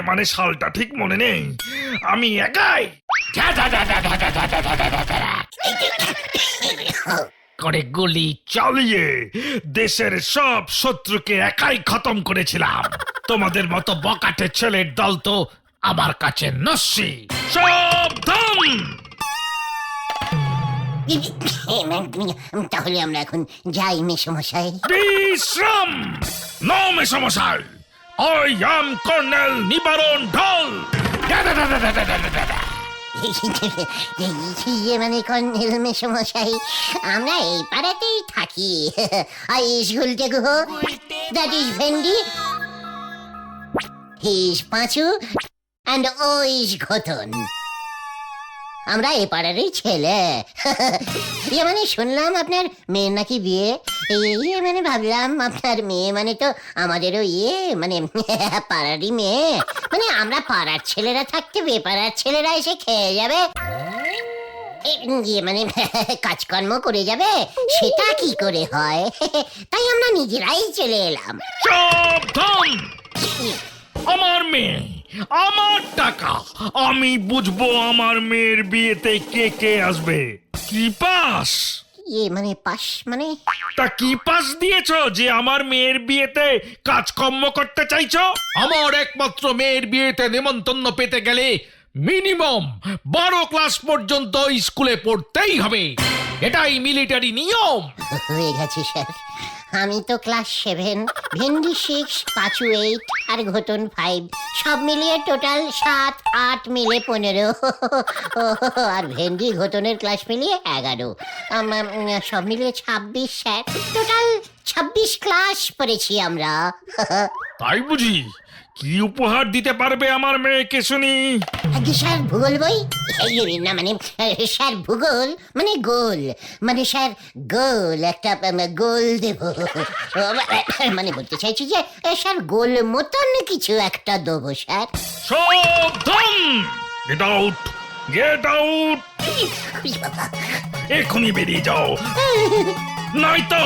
মানে সালটা ঠিক মনে নেই। আমি একাই করে গুলি চালিয়ে দেশের সব শত্রুকে একাই খতম করেছিলাম। তোমাদের মতো বকাটে ছেলের দল তো আমার কাছে নস্যি। সাবধান! তাহলে আমরা এখন যাই মেসমশাই। বিশ্রাম! নো মেসমশাই, I am কর্নেল নিবারণ ঢাল। মানে কর্নেল মেসমশাই, আমরা এই পাড়াতেই থাকি। আইস Gulte Guha, that is Bhendi, he is Panchu, and ও ইজ ঘটন। আমরা এ পাড়ারই ছেলে। মানে শুনলাম আপনার মেয়ের নাকি বিয়ে। মানে ভাবলাম আপনার মেয়ে মানে তো আমাদেরও মানে পাড়ারই মেয়ে। মানে আমরা পাড়ার ছেলেরা থাকতে বেপাড়ার ছেলেরা এসে খেয়ে যাবে, মানে কাজকর্ম করে যাবে, সেটা কি করে হয়? তাই আমরা নিজেরাই চলে এলাম। সাবধান! আমার মেয়ে, আমার টাকা, আমি বুঝবো আমার মেয়ের বিয়েতে কে কে আসবে। কি পাস? মানে পাস মানে? তা কি পাস দিয়েছো যে আমার মেয়ের বিয়েতে কাজকর্ম করতে চাইছো? আমার একমাত্র মেয়ের বিয়েতে নেমন্তন্ন পেতে গেলে মিনিমাম 12 ক্লাস পর্যন্ত স্কুলে পড়তেই হবে। এটাই মিলিটারি নিয়ম। হয়ে গেছে স্যার, আমি তো ক্লাস 7, ভেন্ডি 6, পাঁচু 8 আর ঘটন 5, সব মিলিয়ে টোটাল 7, 8 মিলে 15। আর ভেন্ডি ঘটনের ক্লাস মিলিয়ে 11, সব মিলিয়ে 26 স্যার। টোটাল 26 ক্লাস পড়েছি আমরা। তাই বুঝি? কি উপহার দিতে পারবে আমার মেয়েকে শুনি? স্যার ভূগোল বই। না মানে স্যার ভূগোল মানে গোল, মানে স্যার গোল একটা গোল দেব। মানে বলতে চাইছি যে স্যার গোল মতন কিছু একটা দেবো স্যার। সাবধান! Get out! Get out! এখনই বেরিয়ে যাও, নয়তো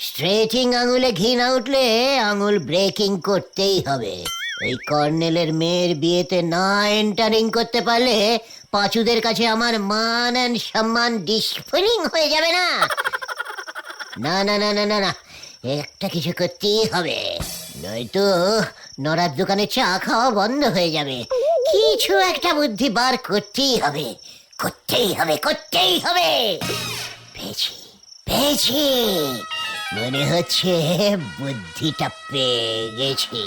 স্ট্রেটিং আঙুলে ঘি না উঠলে আঙুল ব্রেকিং করতেই হবে। ওই কর্নেলের মেয়ের বিয়েতে না এন্টারিং করতে পারলে পাঁচুদের কাছে আমার মান এন্ড সম্মান ডিসফিলিং হয়ে যাবে না। না না না না না না, একটা কিছু করতেই হবে, নয়তো নড়ার দোকানে চা খাওয়া বন্ধ হয়ে যাবে। কিছু একটা বুদ্ধি বার করতেই হবে, করতেই হবে, করতেই হবে। পেয়েছি পেয়েছি, মনে হচ্ছে বুদ্ধিটা পেয়ে গেছি।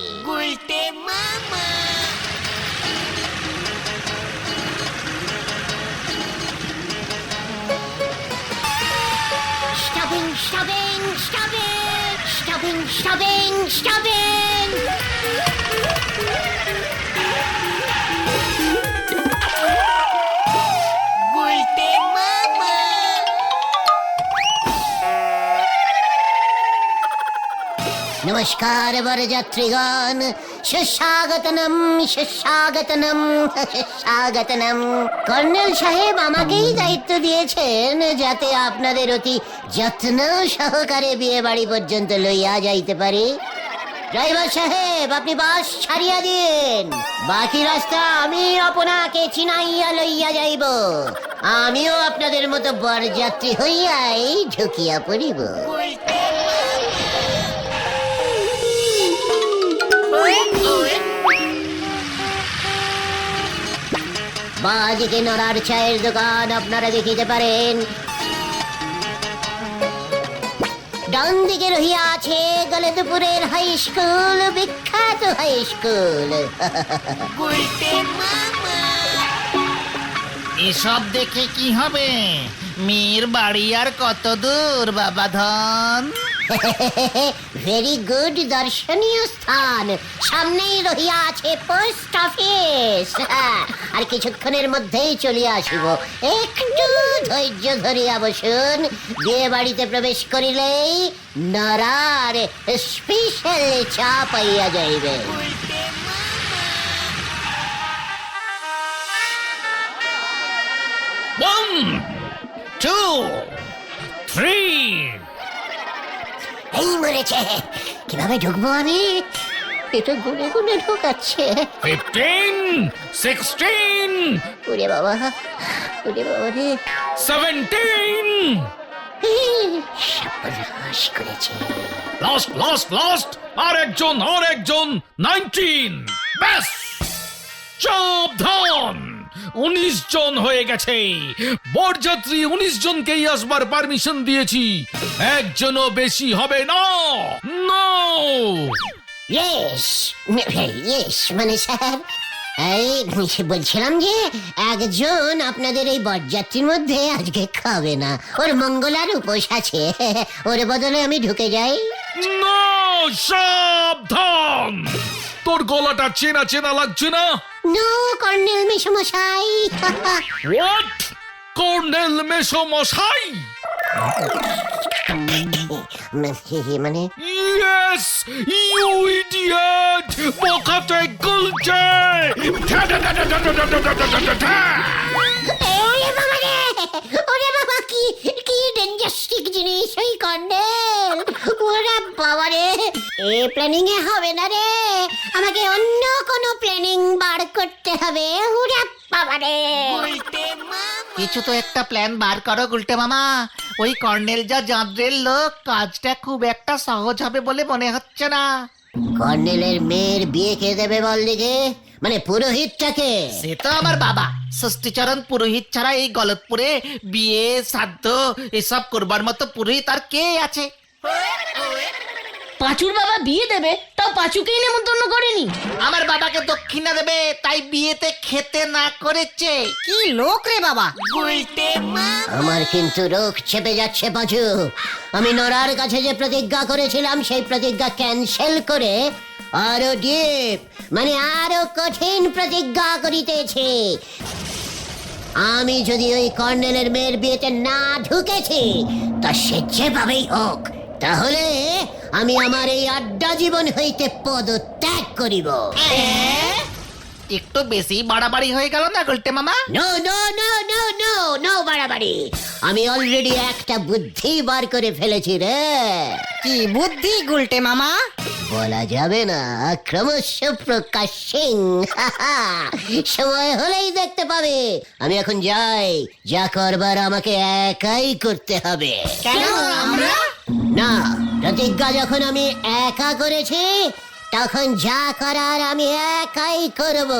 Stopping, stopping, stopping, stopping, stopping, stopping. নমস্কার বরযাত্রীগণ, সুস্বাগতনম সুস্বাগতনম সুস্বাগতনম। কর্নেল সাহেব আমাকেই দায়িত্ব দিয়েছেন যাতে আপনাদের অতি যত্ন সহকারে বিয়ে বাড়ি পর্যন্ত লইয়া যাইতে পারি। ড্রাইভার সাহেব, আপনি বাস ছাড়িয়া দিন, বাকি রাস্তা আমি আপনাকে চিনাইয়া লইয়া যাইব। আমিও আপনাদের মতো বরযাত্রী হইয়াই ঢুকিয়া পড়িব। বাদিকে নড়ার চায়ের দোকান আপনারা দেখিতে পারেন, ডান দিকে রহিয়া আছে গলদপুরের হাই স্কুল, বিখ্যাত হাই স্কুল। এসব দেখে কি হবে? মেয়ের বাড়ি আর কত দূর বাবা ধন? ভেরি গুড, দর্শনীয় স্থান। সামনেই রহিয়া আছে পোস্ট অফিস। আর কিছুক্ষণের মধ্যেই চলিয়া আসিব, একটু ধৈর্য ধরিয়া বসুন। বিয়ে বাড়িতে প্রবেশ করিলেই নারার স্পেশাল চা পাইয়া যাইবে। 2, 3, এই মরেছে, কিভাবে ঢুকবো আমি? এটা গুনে গুনে ঢোকাচ্ছে। 15, 16, ওরে বাবা, ওরে বাবা রে, 17. সর্বনাশ করেছে। লাস্ট আরেকজন 19. ব্যাস, সাবধান, 19 জন হয়ে গেছে। বরযাত্রী 19 জনকেই আসবার পারমিশন দিয়েছি, একজনও বেশি হবে না। নো। ইয়েস, ইয়েস মানে স্যার, এই বলছিলাম যে একজন আপনাদের এই বরযাত্রীর মধ্যে আজকে খাবে না, ওর মঙ্গলার উপোস আছে, ওর বদলে আমি ঢুকে যাই। নো, সাবধান, তোর গলাটা চেনা চেনা লাগছে না? নো কর্নেল মেশমশাই। হোয়াট? কর্নেল মেসোমশাই? মানে ইয়েস, ইউ ইডিয়েট, বোকাতে গুলছে। ওরে বাবা রে, ওরে বাবা, কি কি ডেঞ্জাস্টিক জিনিস ওই কর্নেল। ওরে বাবা রে, এ প্ল্যানিং এ হবে না রে, আমাকে অন্য কোনো প্ল্যানিং বার করতে হবে। ওরে বাবা রে, কিছু তো একটা প্ল্যান বার করো গুলটে মামা। ওই কর্নেল যা জাদ্রের লোক, কাজটা খুব একটা সহজ হবে বলে মনে হচ্ছে না। কর্নেলের মেয়ের বিয়ে কে দেবে বল দিকে, মানে পুরোহিতটাকে? সে তো আমার বাবা ষষ্ঠীচরণ পুরোহিত ছাড়া এই গলতপুরে বিয়ে শ্রাদ্ধ এসব করবার মতো পুরোহিত আর কে আছে? পাঁচুর বাবা বিয়ে দেবে, তাও পাঁচুকেই নেমন্তন্ন করেনি। আমার বাবাকে দক্ষিণা দেবে তাই বিয়েতে খেতে না করেছে। কি লোক রে বাবা। আমার কিন্তু রোগ চেপে যাচ্ছে পাঁচু। আমি নরার কাছে যে প্রতিজ্ঞা করেছিলাম সেই প্রতিজ্ঞা ক্যান্সেল করে আরো ডিপ মানে আরো কঠিন প্রতিজ্ঞা করিতেছি। আমি যদি ওই কর্নেলের মেয়ের বিয়েতে না ঢুকেছি, তা সে যেভাবেই হোক, তাহলে আমি আমার এই আড্ডা জীবন হইতে পদত্যাগ করিব। একটু বেশি বাড়াবাড়ি হয়ে গেল না গুলটে মামা? No no no no no no বাড়াবাড়ি। আমি অলরেডি একটা বুদ্ধি বার করে ফেলেছি রে। কি বুদ্ধি গুলটে মামা? বলা যাবে না, ক্রমশ প্রকাশিং। সময় হলেই দেখতে পাবে। আমি এখন যাই, যা করবার আমাকে একাই করতে হবে। কেন আমরা? না, প্রতিজ্ঞা যখন আমি একা করেছি, তখন যা করার আমি একাই করব।